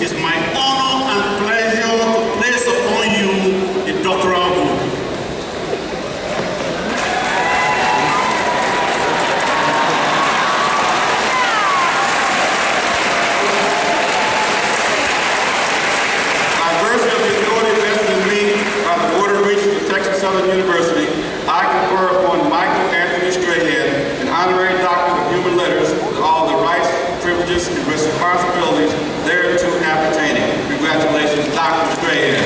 it is my honor and pleasure to place upon you the doctoral degree. By virtue of the authority vested in me by the Board of Regents of Texas Southern University, I confer upon Michael Anthony Strahan, an honorary doctor of human letters, with all the rights, privileges, and responsibilities thereto appertaining. Congratulations, Dr. Strahan.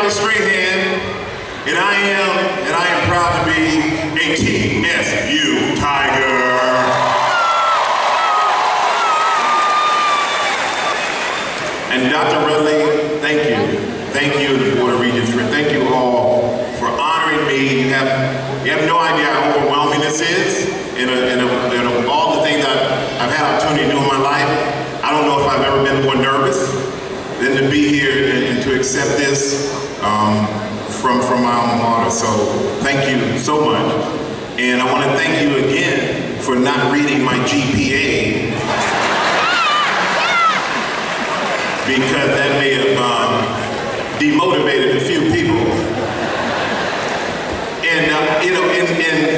Strahan, and I am proud to be a TSU Tiger. And Dr. Rudley, thank you. Thank you to the Board of Regents thank you all for honoring me. You have no idea how overwhelming this is. And of all the things I've had opportunity to do in my life, I don't know if I've ever been more nervous than to be here and to accept this from my Alma Mater. So thank you so much. And I want to thank you again for not reading my GPA, because that may have demotivated a few people. And and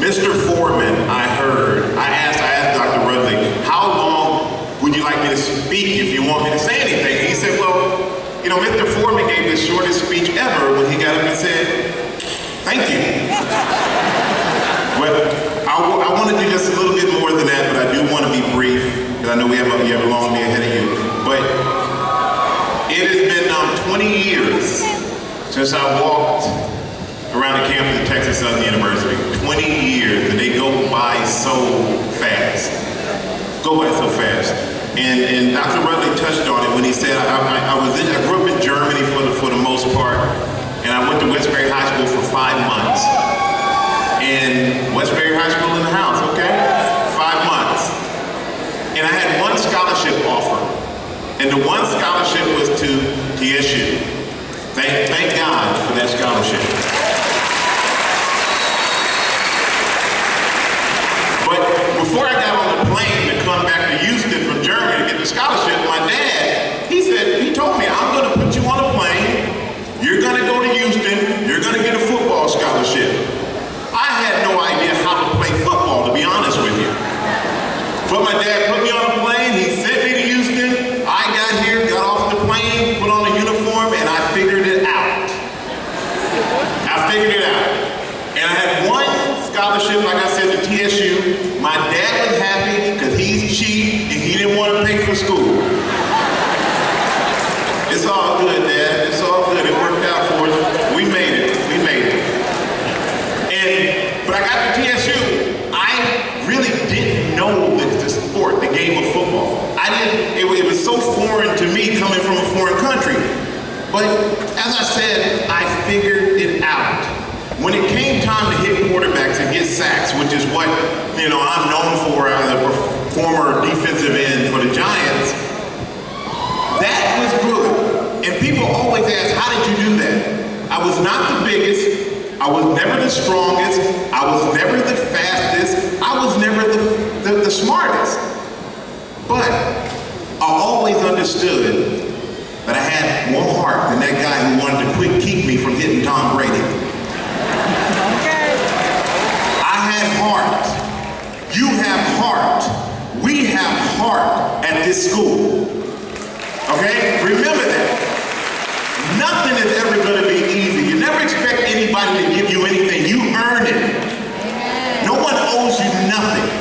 Mr. Foreman, I asked Dr. Rudley, how long would you like me to speak if you want me to say anything? And he said, well, you know, Mr. Foreman gave the shortest speech ever when he got up and said, thank you. But I want to do just a little bit more than that, but I do want to be brief, because I know you have a long day ahead of you. But it has been 20 years since I walked around the campus of Texas Southern University. 20 years, and they go by so fast. And Dr. Rudley touched on it when he said, I grew up in Germany for the most part, and I went to Westbury High School for 5 months. And Westbury High School in the house, okay? 5 months. And I had one scholarship offer, and the one scholarship was to TSU. Thank God for that scholarship. But before I got on the plane to come back to Houston from Germany to get the scholarship, my dad, he told me, I'm going to put you on a plane, you're going to go to Houston, you're going to get a football scholarship. I had no idea how to play football, to be honest with you. But my dad put me on a plane, he sent me to Houston, I got here, got off the plane, put on a uniform, and I figured it out. And I had one scholarship, like I said, to TSU. My dad was happy because he's cheap and he didn't want to pay for school. It's all good, Dad. It's all good. It worked out for us. We made it. But I got to TSU. I really didn't know the sport, the game of football. It was so foreign to me coming from a foreign country. But as I said, I figured it out. When it came time to hit quarterbacks and get sacks, which is what I'm known for as a former defensive end for the Giants, that was good. And people always ask, how did you do that? I was not the biggest. I was never the strongest. I was never the fastest. I was never the smartest. But I always understood that I had more heart than that guy who wanted to keep me from hitting Tom Brady. I had heart. You have heart. We have heart at this school. Okay? Remember that. Nothing is ever going to be easy. You never expect anybody to give you anything. You earn it. No one owes you nothing.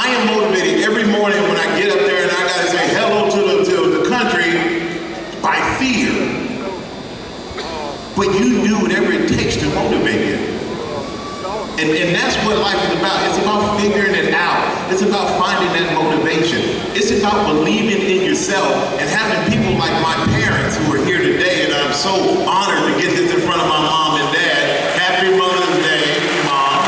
I am motivated every morning when I get up there and I gotta say hello to the country by fear. But you do whatever it takes to motivate you. And that's what life is about. It's about figuring it out. It's about finding that motivation. It's about believing in yourself and having people like my parents who are here today, and I'm so honored to get this in front of my mom and dad. Happy Mother's Day, Mom.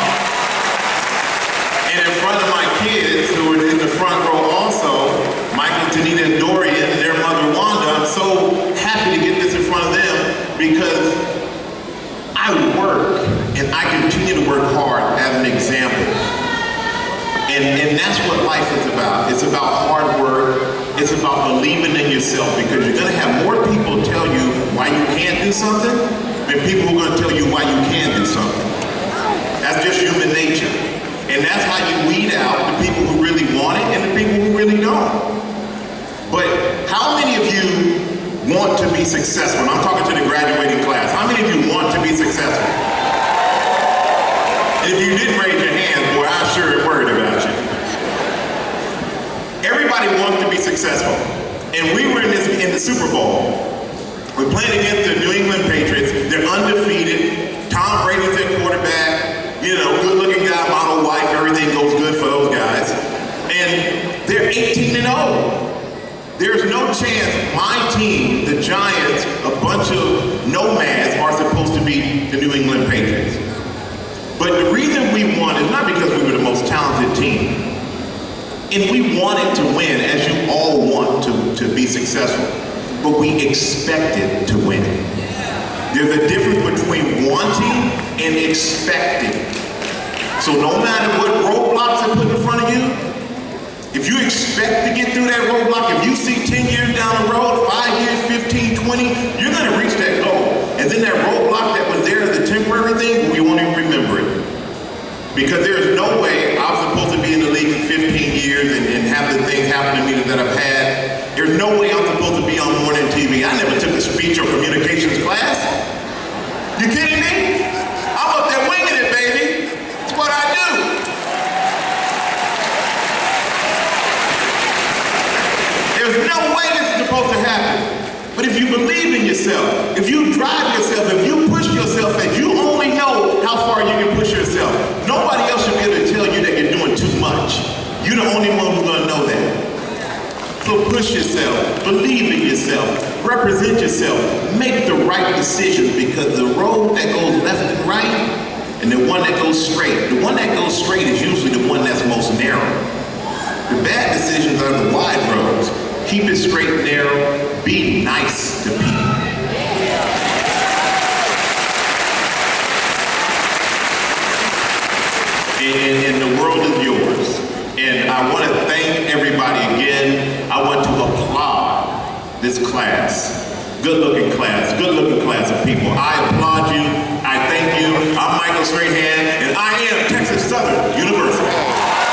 And in front of my kids who are in the front row also, Michael, Tanita, and Dorian, and their mother, Wanda. I'm so happy to get this in front of them because I work and I continue to work hard as an example. And that's what life is about. It's about hard work. It's about believing in yourself because you're going to have more people tell you why you can't do something than people who are going to tell you why you can do something. That's just human nature. And that's how you weed out the people who really want it and the people who really don't. But how many of you want to be successful? And I'm talking to the graduating class. How many of you want to be successful? And if you didn't raise your hand, boy, I sure am worried about you. Everybody wants to be successful. And we were in the Super Bowl. We're playing against the New England Patriots. They're undefeated. Tom Brady's their quarterback. You know, good-looking guy, model wife, everything goes good for those guys. And they're 18-0. There's no chance my team, the Giants, a bunch of nomads, are supposed to beat the New England Patriots. But the reason we won is not because we were the most talented team. And we wanted to win, as you all want to be successful. But we expected to win. There's a difference between wanting and expecting. So no matter what roadblocks are put in front of you, if you expect to get through that roadblock, if you see 10 years down the road, 5 years, 15, 20, you're going to reach that goal. And then that roadblock that was there as a temporary thing, we won't even remember it. Because there's no way I was supposed to be in the league for 15 years and have the things happen to me that I've had. There's no way I'm supposed to be on morning TV. I never took a speech or communications class. You kidding me? I'm up there winging it, baby. It's what I do. There's no way this is supposed to happen. But if you believe in yourself, if you drive yourself, if you push yourself, and you only know how far you can push yourself. Nobody else should be able to tell you that you're doing too much. You're the only one who's gonna know that. So push yourself, believe in yourself, represent yourself, make the right decisions because the road that goes left and right and the one that goes straight, the one that goes straight is usually the one that's most narrow. The bad decisions are the wide roads. Keep it straight and narrow. Be nice to people. And the world is yours. And I want to thank everybody again. I want to applaud this class. Good-looking class of people. I applaud you. I thank you. I'm Michael Strahan, and I am Texas Southern University.